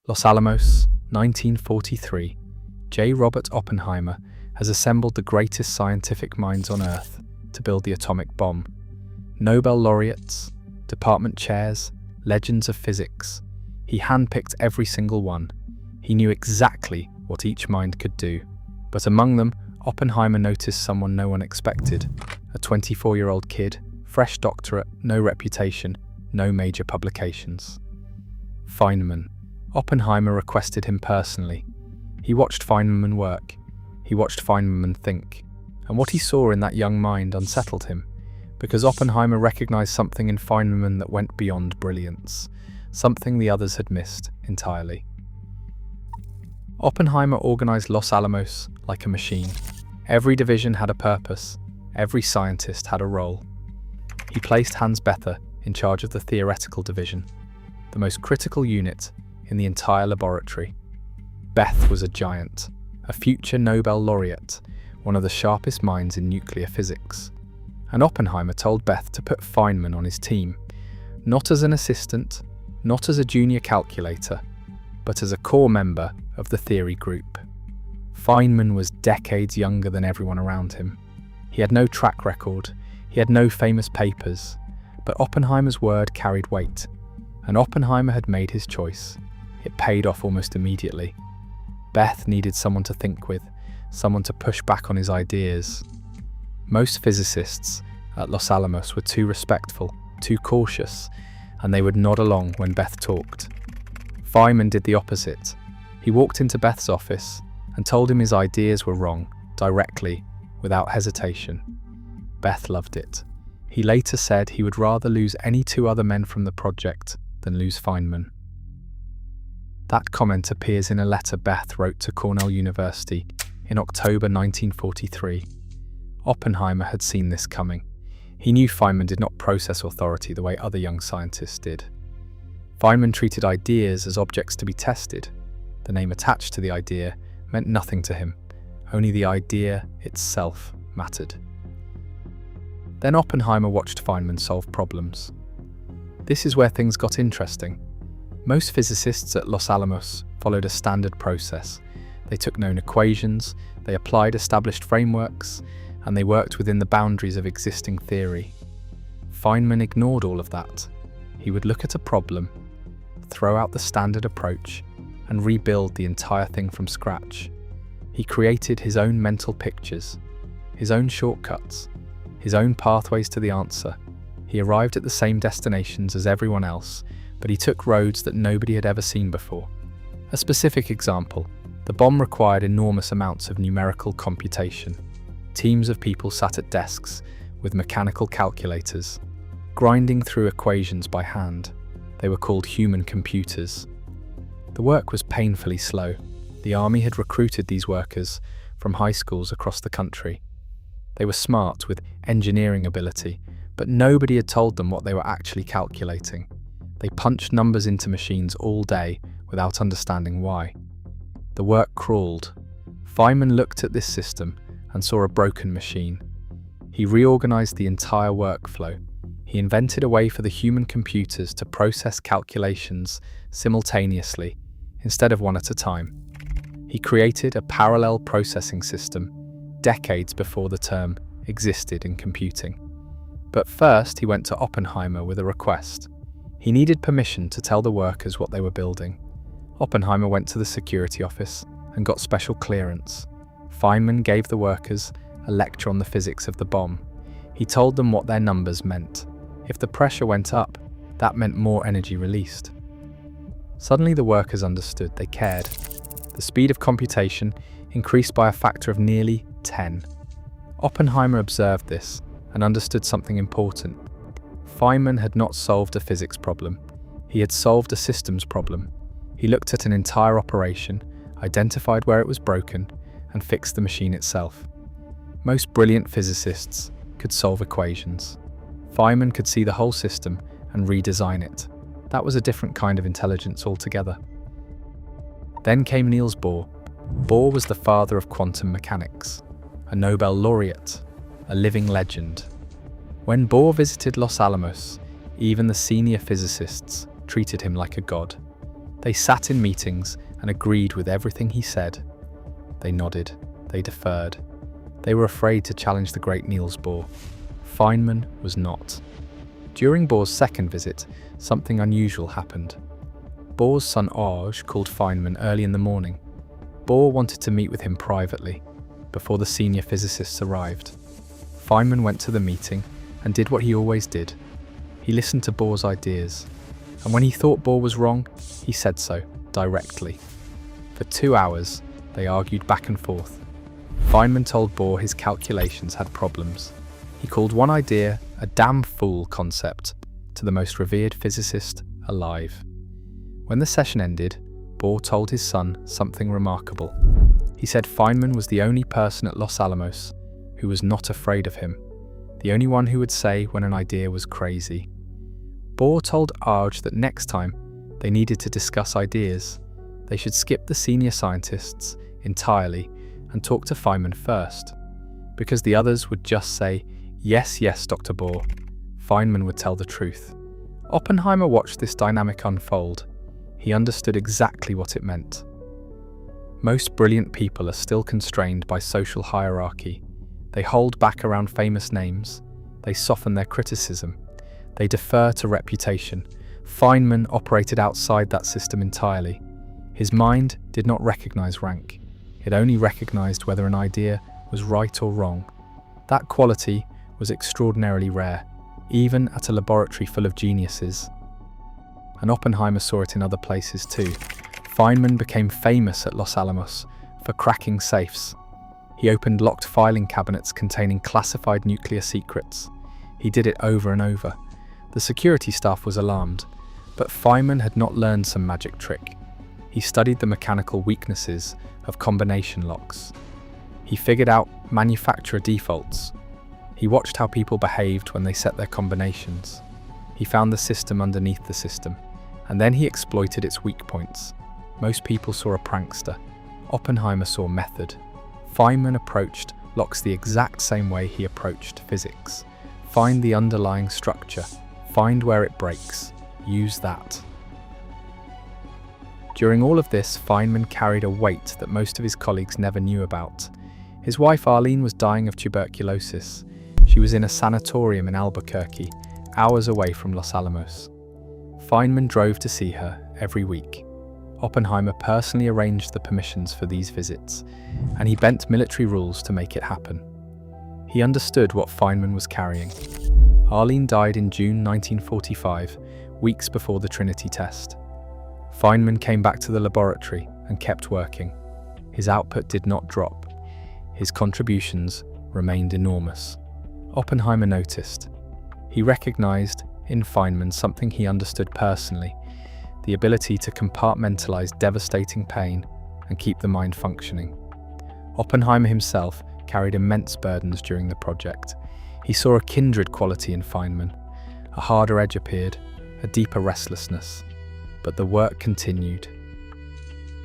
Los Alamos, 1943. J. Robert Oppenheimer has assembled the greatest scientific minds on Earth to build the atomic bomb. Nobel laureates, department chairs, legends of physics. He handpicked every single one. He knew exactly what each mind could do. But among them, Oppenheimer noticed someone no one expected. A 24-year-old kid, fresh doctorate, no reputation, no major publications. Feynman. Oppenheimer requested him personally. He watched Feynman work. He watched Feynman think. And what he saw in that young mind unsettled him, because Oppenheimer recognized something in Feynman that went beyond brilliance, something the others had missed entirely. Oppenheimer organized Los Alamos like a machine. Every division had a purpose. Every scientist had a role. He placed Bethe in charge of the theoretical division, the most critical unit in the entire laboratory. Bethe was a giant, a future Nobel laureate, one of the sharpest minds in nuclear physics. And Oppenheimer told Bethe to put Feynman on his team, not as an assistant, not as a junior calculator, but as a core member of the theory group. Feynman was decades younger than everyone around him. He had no track record, he had no famous papers, but Oppenheimer's word carried weight, and Oppenheimer had made his choice. It paid off almost immediately. Bethe needed someone to think with, someone to push back on his ideas. Most physicists at Los Alamos were too respectful, too cautious, and they would nod along when Bethe talked. Feynman did the opposite. He walked into Bethe's office and told him his ideas were wrong, directly, without hesitation. Bethe loved it. He later said he would rather lose any two other men from the project than lose Feynman. That comment appears in a letter Bethe wrote to Cornell University in October 1943. Oppenheimer had seen this coming. He knew Feynman did not process authority the way other young scientists did. Feynman treated ideas as objects to be tested. The name attached to the idea meant nothing to him. Only the idea itself mattered. Then Oppenheimer watched Feynman solve problems. This is where things got interesting. Most physicists at Los Alamos followed a standard process. They took known equations, they applied established frameworks, and they worked within the boundaries of existing theory. Feynman ignored all of that. He would look at a problem, throw out the standard approach, and rebuild the entire thing from scratch. He created his own mental pictures, his own shortcuts, his own pathways to the answer. He arrived at the same destinations as everyone else, but he took roads that nobody had ever seen before. A specific example, the bomb required enormous amounts of numerical computation. Teams of people sat at desks with mechanical calculators, grinding through equations by hand. They were called human computers. The work was painfully slow. The army had recruited these workers from high schools across the country. They were smart, with engineering ability, but nobody had told them what they were actually calculating. They punched numbers into machines all day without understanding why. The work crawled. Feynman looked at this system and saw a broken machine. He reorganized the entire workflow. He invented a way for the human computers to process calculations simultaneously, instead of one at a time. He created a parallel processing system decades before the term existed in computing. But first, he went to Oppenheimer with a request. He needed permission to tell the workers what they were building. Oppenheimer went to the security office and got special clearance. Feynman gave the workers a lecture on the physics of the bomb. He told them what their numbers meant. If the pressure went up, that meant more energy released. Suddenly the workers understood, they cared. The speed of computation increased by a factor of nearly 10. Oppenheimer observed this and understood something important. Feynman had not solved a physics problem. He had solved a systems problem. He looked at an entire operation, identified where it was broken, and fixed the machine itself. Most brilliant physicists could solve equations. Feynman could see the whole system and redesign it. That was a different kind of intelligence altogether. Then came Niels Bohr. Bohr was the father of quantum mechanics, a Nobel laureate, a living legend. When Bohr visited Los Alamos, even the senior physicists treated him like a god. They sat in meetings and agreed with everything he said. They nodded, they deferred. They were afraid to challenge the great Niels Bohr. Feynman was not. During Bohr's second visit, something unusual happened. Bohr's son Arj called Feynman early in the morning. Bohr wanted to meet with him privately, before the senior physicists arrived. Feynman went to the meeting and did what he always did. He listened to Bohr's ideas, and when he thought Bohr was wrong, he said so, directly. For 2 hours, they argued back and forth. Feynman told Bohr his calculations had problems. He called one idea a damn fool concept to the most revered physicist alive. When the session ended, Bohr told his son something remarkable. He said Feynman was the only person at Los Alamos who was not afraid of him, the only one who would say when an idea was crazy. Bohr told Arj that next time they needed to discuss ideas, they should skip the senior scientists entirely and talk to Feynman first, because the others would just say, "Yes, yes, Dr. Bohr." Feynman would tell the truth. Oppenheimer watched this dynamic unfold. He understood exactly what it meant. Most brilliant people are still constrained by social hierarchy. They hold back around famous names. They soften their criticism. They defer to reputation. Feynman operated outside that system entirely. His mind did not recognize rank. It only recognized whether an idea was right or wrong. That quality was extraordinarily rare, even at a laboratory full of geniuses. And Oppenheimer saw it in other places too. Feynman became famous at Los Alamos for cracking safes. He opened locked filing cabinets containing classified nuclear secrets. He did it over and over. The security staff was alarmed, but Feynman had not learned some magic trick. He studied the mechanical weaknesses of combination locks. He figured out manufacturer defaults. He watched how people behaved when they set their combinations. He found the system underneath the system, and then he exploited its weak points. Most people saw a prankster. Oppenheimer saw method. Feynman approached locks the exact same way he approached physics. Find the underlying structure. Find where it breaks. Use that. During all of this, Feynman carried a weight that most of his colleagues never knew about. His wife Arlene was dying of tuberculosis. She was in a sanatorium in Albuquerque, hours away from Los Alamos. Feynman drove to see her every week. Oppenheimer personally arranged the permissions for these visits, and he bent military rules to make it happen. He understood what Feynman was carrying. Arlene died in June 1945, weeks before the Trinity test. Feynman came back to the laboratory and kept working. His output did not drop. His contributions remained enormous. Oppenheimer noticed. He recognized in Feynman something he understood personally, the ability to compartmentalize devastating pain and keep the mind functioning. Oppenheimer himself carried immense burdens during the project. He saw a kindred quality in Feynman. A harder edge appeared, a deeper restlessness. But the work continued.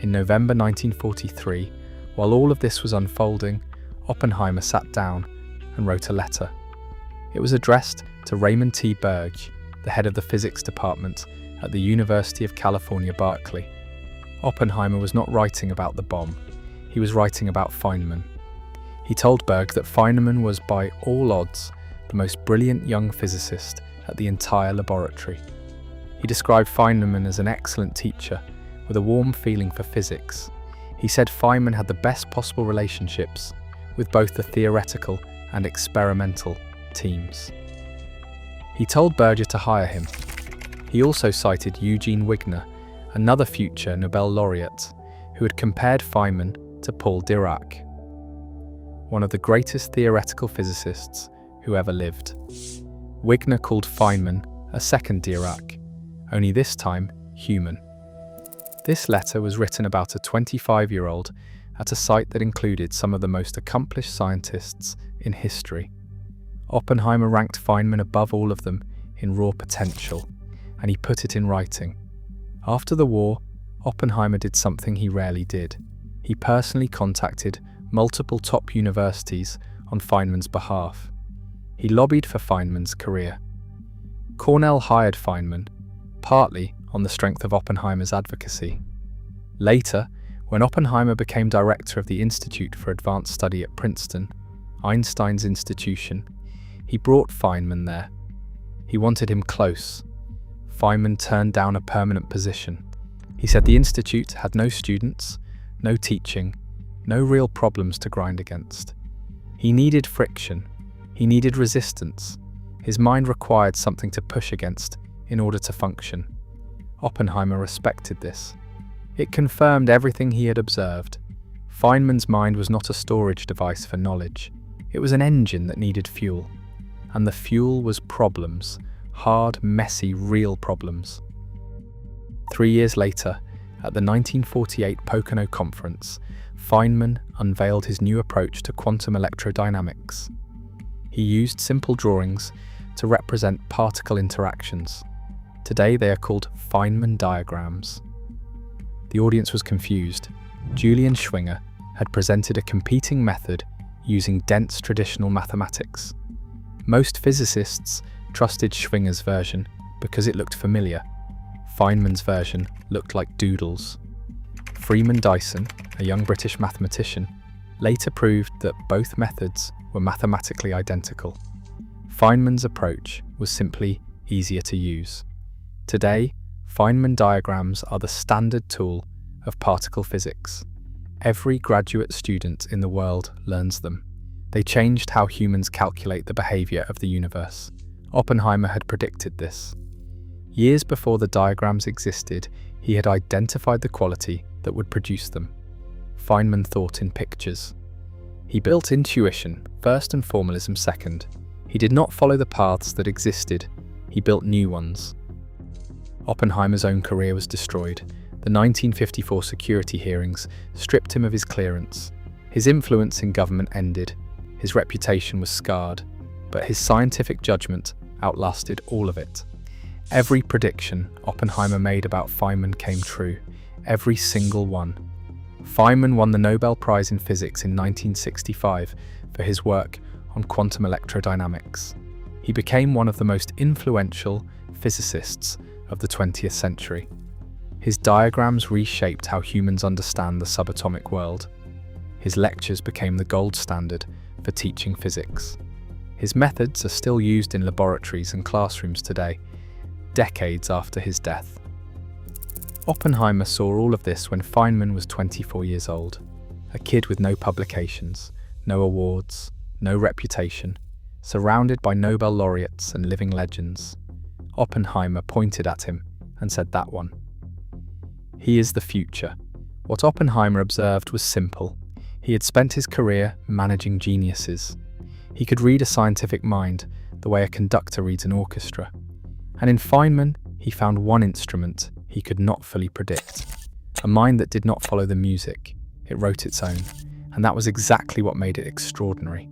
In November 1943, while all of this was unfolding, Oppenheimer sat down and wrote a letter. It was addressed to Raymond T. Burge, the head of the physics department at the University of California, Berkeley. Oppenheimer was not writing about the bomb. He was writing about Feynman. He told Burge that Feynman was, by all odds, the most brilliant young physicist at the entire laboratory. He described Feynman as an excellent teacher with a warm feeling for physics. He said Feynman had the best possible relationships with both the theoretical and experimental teams. He told Burge to hire him. He also cited Eugene Wigner, another future Nobel laureate, who had compared Feynman to Paul Dirac, one of the greatest theoretical physicists who ever lived. Wigner called Feynman a second Dirac, only this time human. This letter was written about a 25-year-old at a site that included some of the most accomplished scientists in history. Oppenheimer ranked Feynman above all of them in raw potential, and he put it in writing. After the war, Oppenheimer did something he rarely did. He personally contacted multiple top universities on Feynman's behalf. He lobbied for Feynman's career. Cornell hired Feynman, partly on the strength of Oppenheimer's advocacy. Later, when Oppenheimer became director of the Institute for Advanced Study at Princeton, Einstein's institution, he brought Feynman there. He wanted him close. Feynman turned down a permanent position. He said the institute had no students, no teaching, no real problems to grind against. He needed friction. He needed resistance. His mind required something to push against in order to function. Oppenheimer respected this. It confirmed everything he had observed. Feynman's mind was not a storage device for knowledge. It was an engine that needed fuel. And the fuel was problems. Hard, messy, real problems. 3 years later, at the 1948 Pocono Conference, Feynman unveiled his new approach to quantum electrodynamics. He used simple drawings to represent particle interactions. Today they are called Feynman diagrams. The audience was confused. Julian Schwinger had presented a competing method using dense traditional mathematics. Most physicists trusted Schwinger's version because it looked familiar. Feynman's version looked like doodles. Freeman Dyson, a young British mathematician, later proved that both methods were mathematically identical. Feynman's approach was simply easier to use. Today, Feynman diagrams are the standard tool of particle physics. Every graduate student in the world learns them. They changed how humans calculate the behavior of the universe. Oppenheimer had predicted this. Years before the diagrams existed, he had identified the quality that would produce them. Feynman thought in pictures. He built intuition first and formalism second. He did not follow the paths that existed. He built new ones. Oppenheimer's own career was destroyed. The 1954 security hearings stripped him of his clearance. His influence in government ended. His reputation was scarred, but his scientific judgment outlasted all of it. Every prediction Oppenheimer made about Feynman came true. Every single one. Feynman won the Nobel Prize in Physics in 1965 for his work on quantum electrodynamics. He became one of the most influential physicists of the 20th century. His diagrams reshaped how humans understand the subatomic world. His lectures became the gold standard for teaching physics. His methods are still used in laboratories and classrooms today, decades after his death. Oppenheimer saw all of this when Feynman was 24 years old, a kid with no publications, no awards, no reputation, surrounded by Nobel laureates and living legends. Oppenheimer pointed at him and said, "That one. He is the future." What Oppenheimer observed was simple. He had spent his career managing geniuses. He could read a scientific mind the way a conductor reads an orchestra. And in Feynman, he found one instrument he could not fully predict. A mind that did not follow the music. It wrote its own. And that was exactly what made it extraordinary.